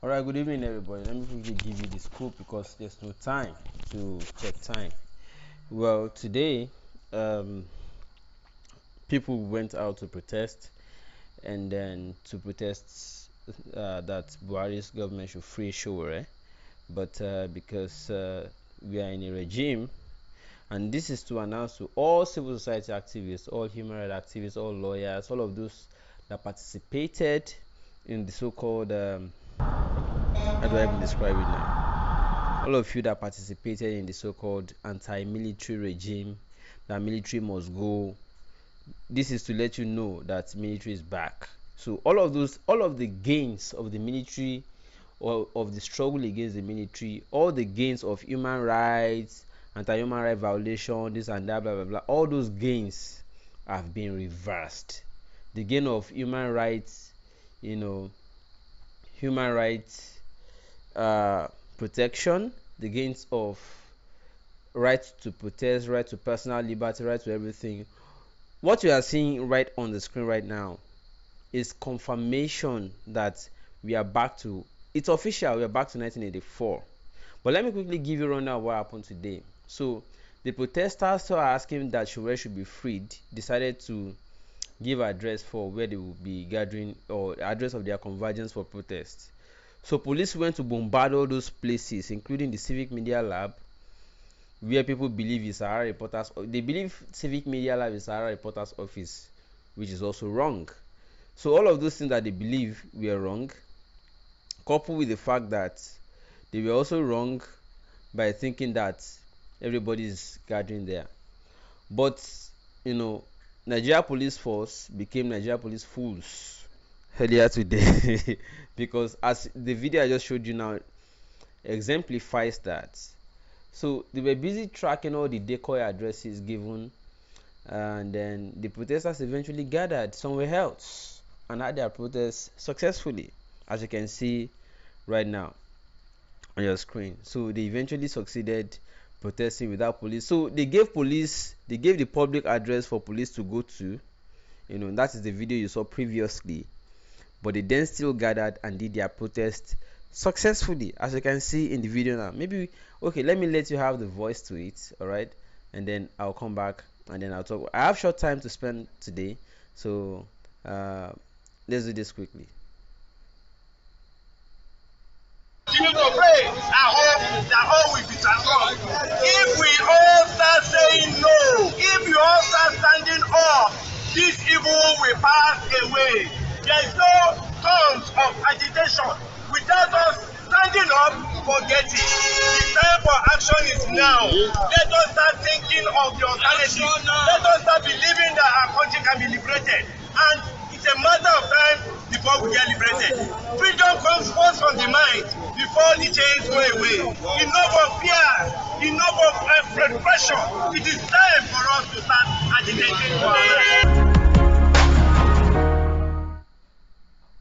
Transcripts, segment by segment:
All right, good evening, everybody. Let me quickly give you the scoop because there's no time to check time. Well, today, um, people went out to protest and then to protest that Buhari's government should free Shore, but because we are in a regime, and this is to announce to all civil society activists, all human rights activists, all lawyers, all of those that participated in the so-called how do I even describe it now? All of you that participated in the so-called anti-military regime, that military must go. This is to let you know that military is back. So all of the gains of the military, or of the struggle against the military, all the gains of human rights, anti-human right violation, this and that, blah blah blah, all those gains have been reversed. The gain of human rights, you know, human rights protection, the gains of right to protest, right to personal liberty, right to everything. What you are seeing right on the screen right now is confirmation that we are back to, it's official, we are back to 1984. But let me quickly give you a rundown of what happened today. So the protesters who are asking that Shure should be freed decided to give address for where they will be gathering, or address of their convergence for protest. So police went to bombard all those places, including the civic media lab, where people believe is Sahara Reporters. They believe civic media lab is Sahara Reporters office, which is also wrong. So all of those things that they believe were wrong, coupled with the fact that they were also wrong by thinking that everybody is gathering there. But you know, Nigeria Police Force became Nigeria Police Fools earlier today because as the video I just showed you now exemplifies that. So they were busy tracking all the decoy addresses given, and then the protesters eventually gathered somewhere else and had their protest successfully, as you can see right now on your screen. So they eventually succeeded protesting without police. So they gave the public address for police to go to. That is the video you saw previously. But they then still gathered and did their protest successfully, as you can see in the video now. Maybe okay, let me let you have the voice to it, all right, and then I'll come back and then I'll talk. I have short time to spend today, so let's do this quickly. Continue to pray and hope that all will be transformed. If we all start saying no, if we all start standing up, this evil will pass away. There is no tons of agitation. Without us standing up, forget it. The time for action is now. Let us start thinking of the alternative. Let us start believing that our country can be liberated. And it's a matter of time before we get liberated. Freedom comes first from the mind before the chains go away. Enough of fear, enough of pressure. It is time for us to start agitating for our lives.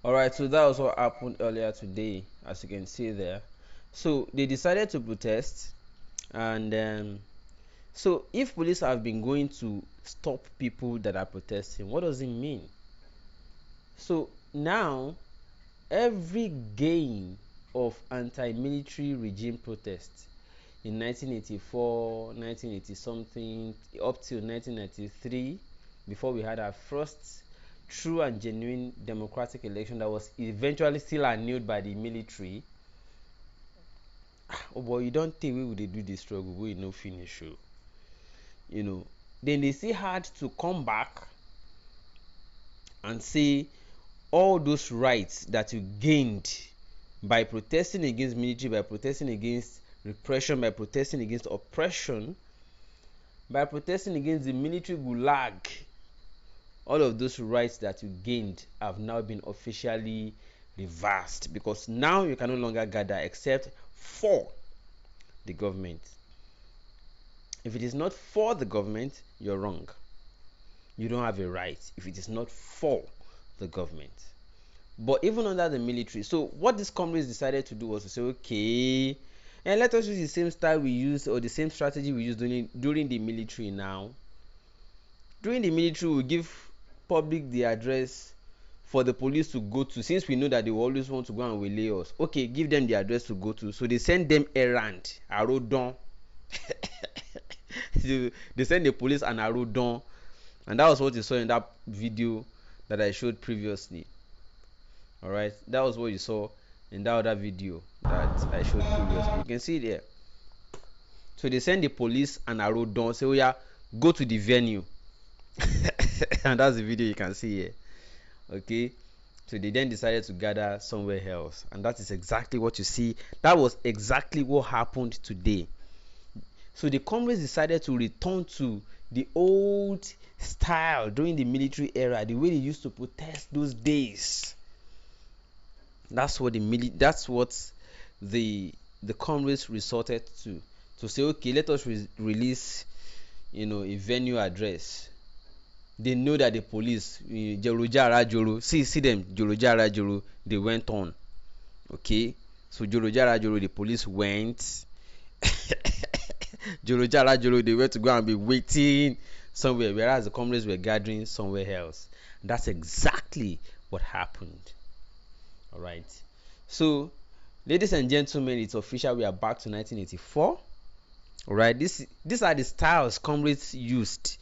Alright, so that was what happened earlier today, as you can see there. So they decided to protest, and so if police have been going to stop people that are protesting, what does it mean? So now every gain of anti-military regime protests in 1984, 1980 something, up till 1993, before we had our first true and genuine democratic election that was eventually still annulled by the military. Oh boy, you don't think we would do this struggle, we no finish. Then they still had to come back and say all those rights that you gained by protesting against military, by protesting against repression, by protesting against oppression, by protesting against the military gulag, all of those rights that you gained have now been officially reversed, because now you can no longer gather except for the government. If it is not for the government, you're wrong. You don't have a right if it is not for the government. But even under the military, so what these companies decided to do was to say, okay, and let us use the same style we used, or the same strategy we used during the military. Now during the military, we give public the address for the police to go to, since we know that they will always want to go and waylay us. Okay, give them the address to go to. So they send them errand Arodon. So they send the police an Arodon, and that was what you saw in that video that I showed previously. All right, that was what you saw in that other video that I showed previously. You can see it there. So they send the police an Arodon, say, oh yeah, go to the venue. And that's the video you can see here. Okay, so they then decided to gather somewhere else, and that is exactly what you see. That was exactly what happened today. So the comrades decided to return to the old style during the military era, the way they used to protest those days. That's what the comrades resorted to say, okay, let us release, a venue address. They know that the police, Joroja Joro, see them, Joroja Joro, they went on. Okay, so Joroja Joro, the police went. Joroja Joro, they went to go and be waiting somewhere, whereas the comrades were gathering somewhere else. That's exactly what happened. All right. So, ladies and gentlemen, it's official. We are back to 1984. All right. These are the styles comrades used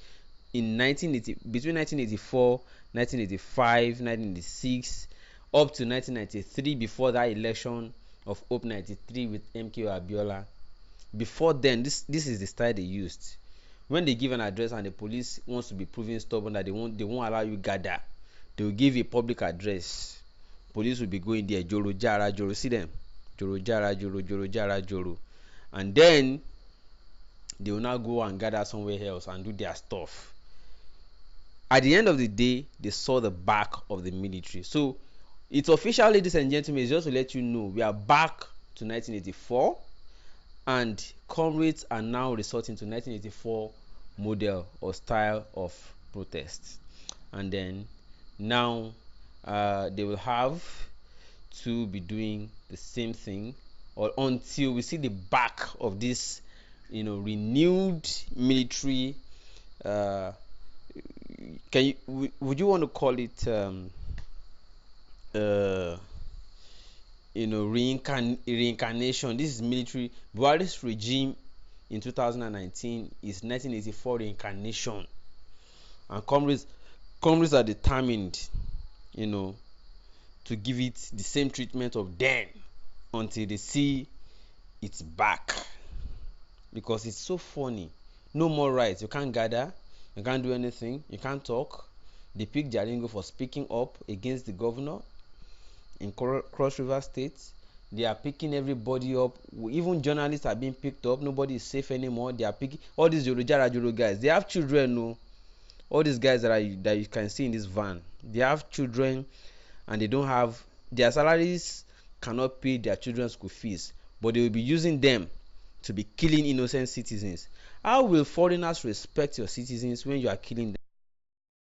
in 1980, between 1984, 1985, 1986, up to 1993, before that election of Hope 93 with MK Abiola. Before then, this is the style they used. When they give an address and the police wants to be proven stubborn that they won't allow you gather, they will give a public address. Police will be going there, Joro Jara Joro, see them, Joro Jara Joro, Joro Jara Joro, and then they will now go and gather somewhere else and do their stuff. At the end of the day, they saw the back of the military. So it's official, ladies and gentlemen. It's just to let you know we are back to 1984, and comrades are now resorting to 1984 model or style of protest. And then now they will have to be doing the same thing, or until we see the back of this, renewed military. Would you want to call it reincarnation? This is military. Buhari's regime in 2019 is 1984 reincarnation, and comrades are determined, to give it the same treatment of then until they see it's back, because it's so funny. No more rights. You can't gather, you can't do anything, you can't talk. They picked Jalingo for speaking up against the governor in Cross River State. They are picking everybody up. Even journalists are being picked up. Nobody is safe anymore. They are picking all these Joro guys. They have children, no. All these guys that you can see in this van, they have children, and they don't have, their salaries cannot pay their children's school fees, but they will be using them to be killing innocent citizens. How will foreigners respect your citizens when you are killing them?